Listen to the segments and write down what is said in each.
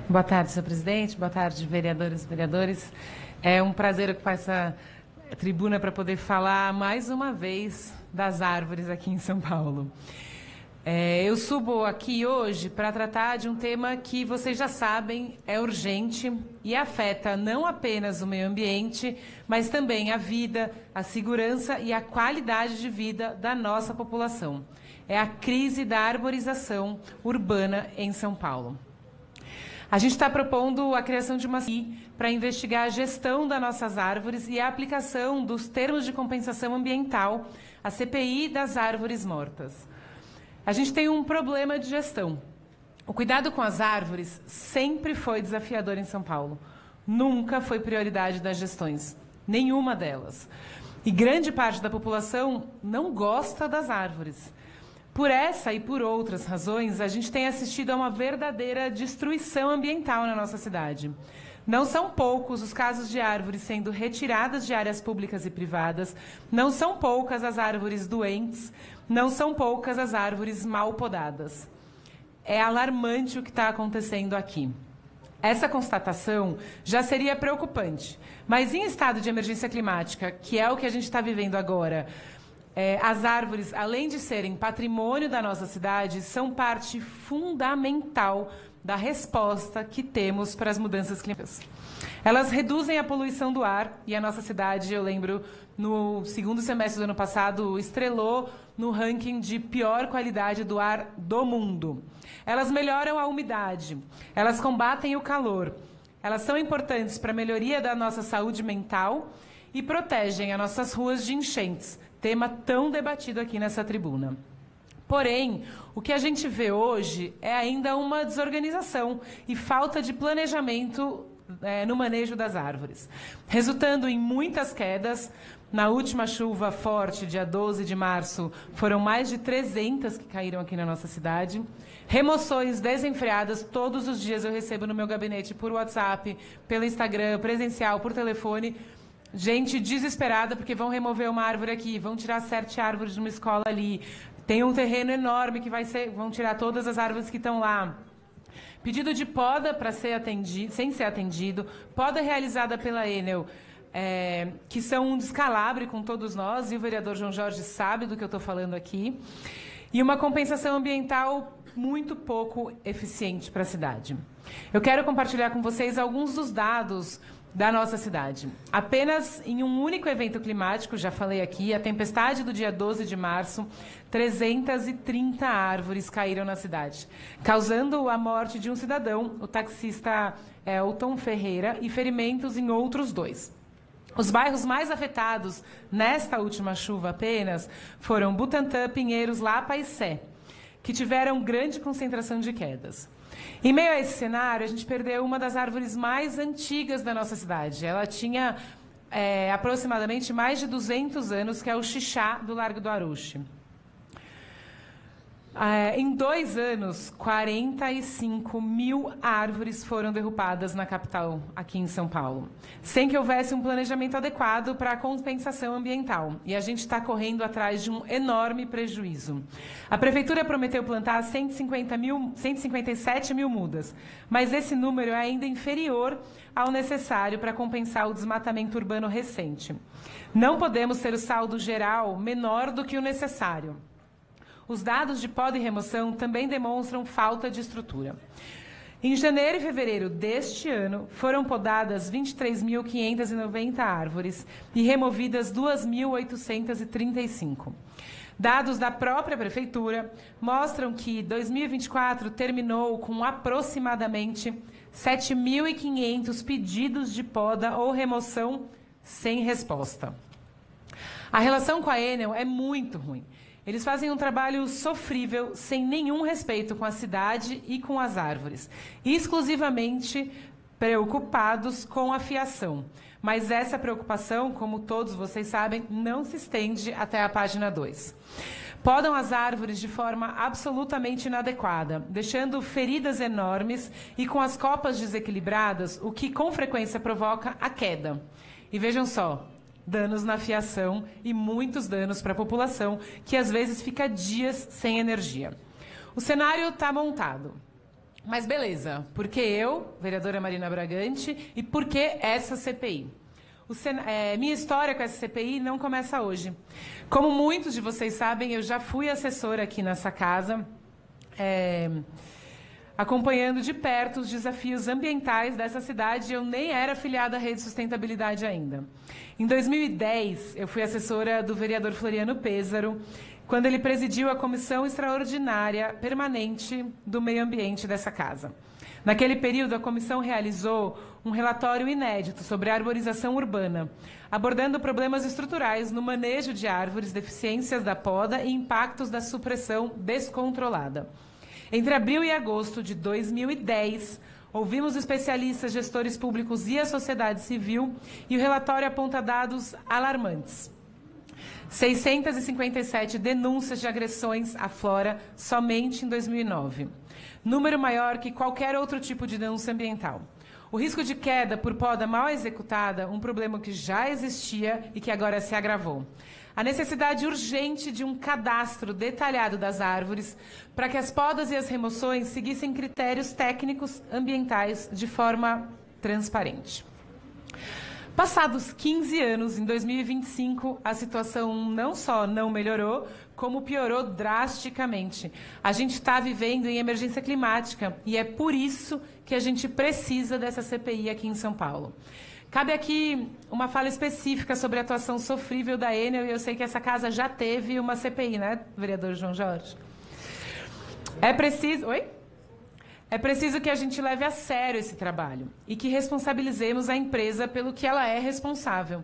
Boa tarde, senhor presidente. Boa tarde, vereadoras e vereadores. É um prazer ocupar essa tribuna para poder falar mais uma vez das árvores aqui em São Paulo. Eu subo aqui hoje para tratar de um tema que vocês já sabem é urgente e afeta não apenas o meio ambiente, mas também a vida, a segurança e a qualidade de vida da nossa população. É a crise da arborização urbana em São Paulo. A gente está propondo a criação de uma CPI para investigar a gestão das nossas árvores e a aplicação dos termos de compensação ambiental, a CPI das árvores mortas. A gente tem um problema de gestão. O cuidado com as árvores sempre foi desafiador em São Paulo. Nunca foi prioridade das gestões, nenhuma delas. E grande parte da população não gosta das árvores. Por essa e por outras razões, a gente tem assistido a uma verdadeira destruição ambiental na nossa cidade. Não são poucos os casos de árvores sendo retiradas de áreas públicas e privadas, não são poucas as árvores doentes, não são poucas as árvores mal podadas. É alarmante o que está acontecendo aqui. Essa constatação já seria preocupante, mas em estado de emergência climática, que é o que a gente está vivendo agora, as árvores, além de serem patrimônio da nossa cidade, são parte fundamental da resposta que temos para as mudanças climáticas. Elas reduzem a poluição do ar e a nossa cidade, eu lembro, no segundo semestre do ano passado, estrelou no ranking de pior qualidade do ar do mundo. Elas melhoram a umidade, elas combatem o calor, elas são importantes para a melhoria da nossa saúde mental e protegem as nossas ruas de enchentes, tema tão debatido aqui nessa tribuna. Porém, o que a gente vê hoje é ainda uma desorganização e falta de planejamento no manejo das árvores, resultando em muitas quedas. Na última chuva forte, dia 12 de março, foram mais de 300 que caíram aqui na nossa cidade. Remoções desenfreadas, todos os dias eu recebo no meu gabinete por WhatsApp, pelo Instagram, presencial, por telefone. Gente desesperada porque vão remover uma árvore aqui, vão tirar 7 árvores de uma escola ali. Tem um terreno enorme que vão tirar todas as árvores que estão lá. Pedido de poda para ser atendido, sem ser atendido, poda realizada pela Enel, que são um descalabro com todos nós, e o vereador João Jorge sabe do que eu estou falando aqui, e uma compensação ambiental muito pouco eficiente para a cidade. Eu quero compartilhar com vocês alguns dos dados da nossa cidade. Apenas em um único evento climático, já falei aqui, a tempestade do dia 12 de março, 330 árvores caíram na cidade, causando a morte de um cidadão, o taxista Elton Ferreira, e ferimentos em outros 2. Os bairros mais afetados nesta última chuva apenas foram Butantã, Pinheiros, Lapa e Sé, que tiveram grande concentração de quedas. Em meio a esse cenário, a gente perdeu uma das árvores mais antigas da nossa cidade. Ela tinha aproximadamente mais de 200 anos, que é o xixá do Largo do Aruche. Em 2 anos, 45 mil árvores foram derrubadas na capital, aqui em São Paulo, sem que houvesse um planejamento adequado para a compensação ambiental. E a gente está correndo atrás de um enorme prejuízo. A Prefeitura prometeu plantar 157 mil mudas, mas esse número é ainda inferior ao necessário para compensar o desmatamento urbano recente. Não podemos ter o saldo geral menor do que o necessário. Os dados de poda e remoção também demonstram falta de estrutura. Em janeiro e fevereiro deste ano, foram podadas 23.590 árvores e removidas 2.835. Dados da própria Prefeitura mostram que 2024 terminou com aproximadamente 7.500 pedidos de poda ou remoção sem resposta. A relação com a Enel é muito ruim. Eles fazem um trabalho sofrível, sem nenhum respeito com a cidade e com as árvores, exclusivamente preocupados com a fiação. Mas essa preocupação, como todos vocês sabem, não se estende até a página 2. Podam as árvores de forma absolutamente inadequada, deixando feridas enormes e com as copas desequilibradas, o que com frequência provoca a queda. E vejam só, danos na fiação e muitos danos para a população, que às vezes fica dias sem energia. O cenário está montado. Mas beleza, por que eu, vereadora Marina Bragante, e por que essa CPI? Minha história com essa CPI não começa hoje. Como muitos de vocês sabem, eu já fui assessora aqui nessa casa, acompanhando de perto os desafios ambientais dessa cidade. Eu nem era filiada à Rede Sustentabilidade ainda. Em 2010, eu fui assessora do vereador Floriano Pêssaro, quando ele presidiu a Comissão Extraordinária Permanente do Meio Ambiente dessa casa. Naquele período, a comissão realizou um relatório inédito sobre a arborização urbana, abordando problemas estruturais no manejo de árvores, deficiências da poda e impactos da supressão descontrolada. Entre abril e agosto de 2010, ouvimos especialistas, gestores públicos e a sociedade civil, e o relatório aponta dados alarmantes. 657 denúncias de agressões à flora somente em 2009. Número maior que qualquer outro tipo de denúncia ambiental. O risco de queda por poda mal executada, um problema que já existia e que agora se agravou. A necessidade urgente de um cadastro detalhado das árvores para que as podas e as remoções seguissem critérios técnicos ambientais de forma transparente. Passados 15 anos, em 2025, a situação não só não melhorou, como piorou drasticamente. A gente está vivendo em emergência climática e é por isso que a gente precisa dessa CPI aqui em São Paulo. Cabe aqui uma fala específica sobre a atuação sofrível da Enel, e eu sei que essa casa já teve uma CPI, né, vereador João Jorge? É preciso... Oi? É preciso que a gente leve a sério esse trabalho e que responsabilizemos a empresa pelo que ela é responsável.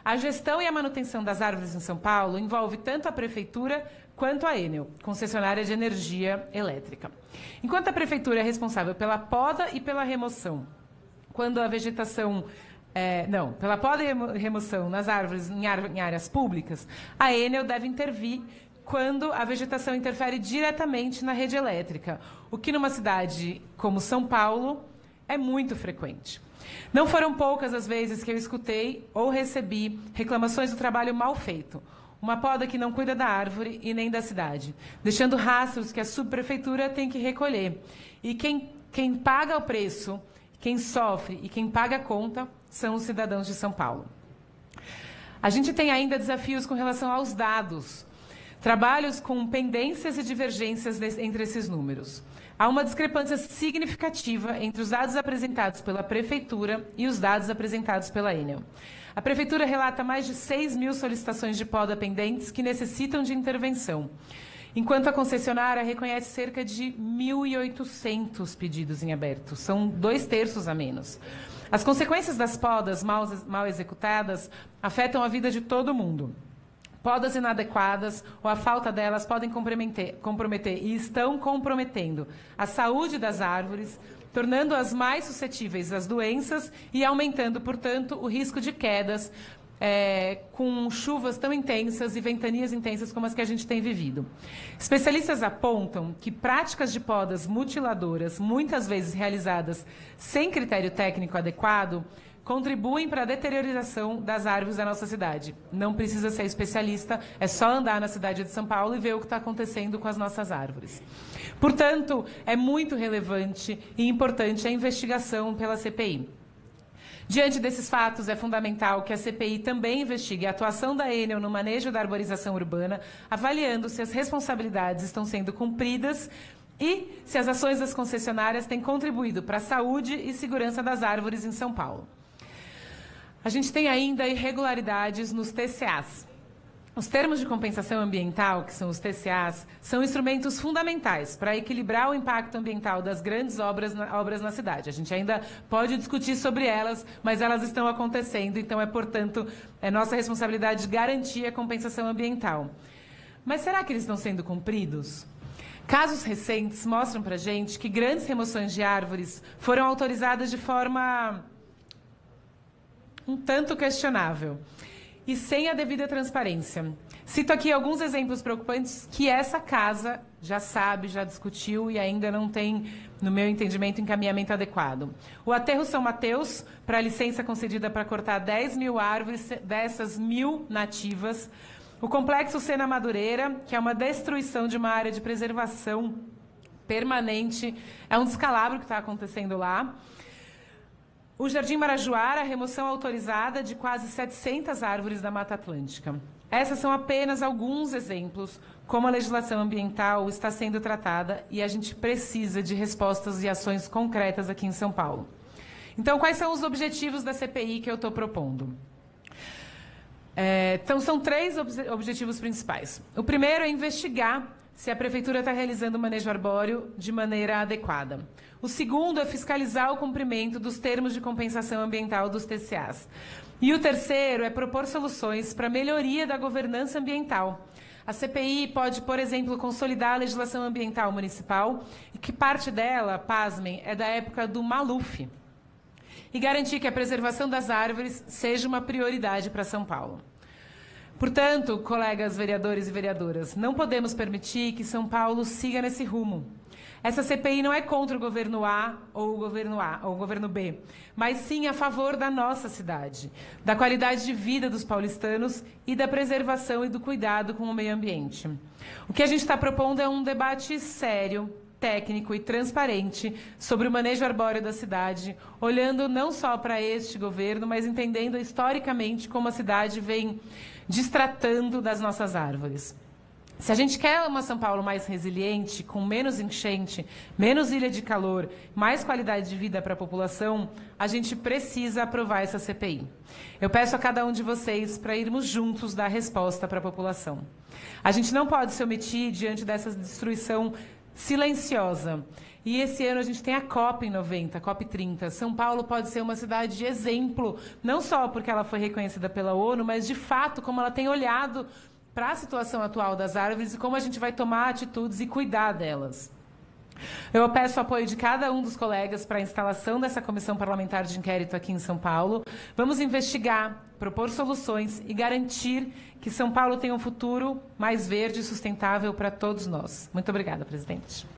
A gestão e a manutenção das árvores em São Paulo envolve tanto a Prefeitura quanto a Enel, concessionária de energia elétrica. Enquanto a Prefeitura é responsável pela poda e pela remoção, quando a vegetação... pela poda e remoção nas árvores em áreas públicas, a Enel deve intervir quando a vegetação interfere diretamente na rede elétrica, o que numa cidade como São Paulo é muito frequente. Não foram poucas as vezes que eu escutei ou recebi reclamações do trabalho mal feito, uma poda que não cuida da árvore e nem da cidade, deixando rastros que a subprefeitura tem que recolher. E quem paga o preço, quem sofre e quem paga a conta são os cidadãos de São Paulo. A gente tem ainda desafios com relação aos dados. Trabalhos com pendências e divergências entre esses números. Há uma discrepância significativa entre os dados apresentados pela Prefeitura e os dados apresentados pela Enel. A Prefeitura relata mais de 6.000 solicitações de poda pendentes que necessitam de intervenção, enquanto a concessionária reconhece cerca de 1.800 pedidos em aberto. São 2/3 a menos. As consequências das podas mal executadas afetam a vida de todo mundo. Podas inadequadas ou a falta delas podem comprometer e estão comprometendo a saúde das árvores, tornando-as mais suscetíveis às doenças e aumentando, portanto, o risco de quedas com chuvas tão intensas e ventanias intensas como as que a gente tem vivido. Especialistas apontam que práticas de podas mutiladoras, muitas vezes realizadas sem critério técnico adequado, contribuem para a deteriorização das árvores da nossa cidade. Não precisa ser especialista, é só andar na cidade de São Paulo e ver o que está acontecendo com as nossas árvores. Portanto, é muito relevante e importante a investigação pela CPI. Diante desses fatos, é fundamental que a CPI também investigue a atuação da Enel no manejo da arborização urbana, avaliando se as responsabilidades estão sendo cumpridas e se as ações das concessionárias têm contribuído para a saúde e segurança das árvores em São Paulo. A gente tem ainda irregularidades nos TCAs. Os termos de compensação ambiental, que são os TCAs, são instrumentos fundamentais para equilibrar o impacto ambiental das grandes obras na cidade. A gente ainda pode discutir sobre elas, mas elas estão acontecendo, então portanto, nossa responsabilidade garantir a compensação ambiental. Mas será que eles estão sendo cumpridos? Casos recentes mostram para a gente que grandes remoções de árvores foram autorizadas de forma um tanto questionável e sem a devida transparência. Cito aqui alguns exemplos preocupantes que essa casa já sabe, já discutiu e ainda não tem, no meu entendimento, encaminhamento adequado. O Aterro São Mateus, para a licença concedida para cortar 10.000 árvores, dessas 1.000 nativas. O Complexo Sena Madureira, que é uma destruição de uma área de preservação permanente, é um descalabro que está acontecendo lá. O Jardim Marajoara, a remoção autorizada de quase 700 árvores da Mata Atlântica. Essas são apenas alguns exemplos como a legislação ambiental está sendo tratada e a gente precisa de respostas e ações concretas aqui em São Paulo. Então, quais são os objetivos da CPI que eu estou propondo? Então, são 3 objetivos principais. O primeiro é investigar se a Prefeitura está realizando o manejo arbóreo de maneira adequada. O segundo é fiscalizar o cumprimento dos termos de compensação ambiental dos TCAs. E o terceiro é propor soluções para a melhoria da governança ambiental. A CPI pode, por exemplo, consolidar a legislação ambiental municipal, e que parte dela, pasmem, é da época do Maluf, e garantir que a preservação das árvores seja uma prioridade para São Paulo. Portanto, colegas vereadores e vereadoras, não podemos permitir que São Paulo siga nesse rumo. Essa CPI não é contra o governo A ou o governo B, mas sim a favor da nossa cidade, da qualidade de vida dos paulistanos e da preservação e do cuidado com o meio ambiente. O que a gente está propondo é um debate sério, técnico e transparente sobre o manejo arbóreo da cidade, olhando não só para este governo, mas entendendo historicamente como a cidade vem destratando das nossas árvores. Se a gente quer uma São Paulo mais resiliente, com menos enchente, menos ilha de calor, mais qualidade de vida para a população, a gente precisa aprovar essa CPI. Eu peço a cada um de vocês para irmos juntos dar resposta para a população. A gente não pode se omitir diante dessa destruição silenciosa. E esse ano a gente tem a COP em 90, COP 30. São Paulo pode ser uma cidade de exemplo, não só porque ela foi reconhecida pela ONU, mas de fato como ela tem olhado para a situação atual das árvores e como a gente vai tomar atitudes e cuidar delas. Eu peço o apoio de cada um dos colegas para a instalação dessa comissão parlamentar de inquérito aqui em São Paulo. Vamos investigar, propor soluções e garantir que São Paulo tenha um futuro mais verde e sustentável para todos nós. Muito obrigada, presidente.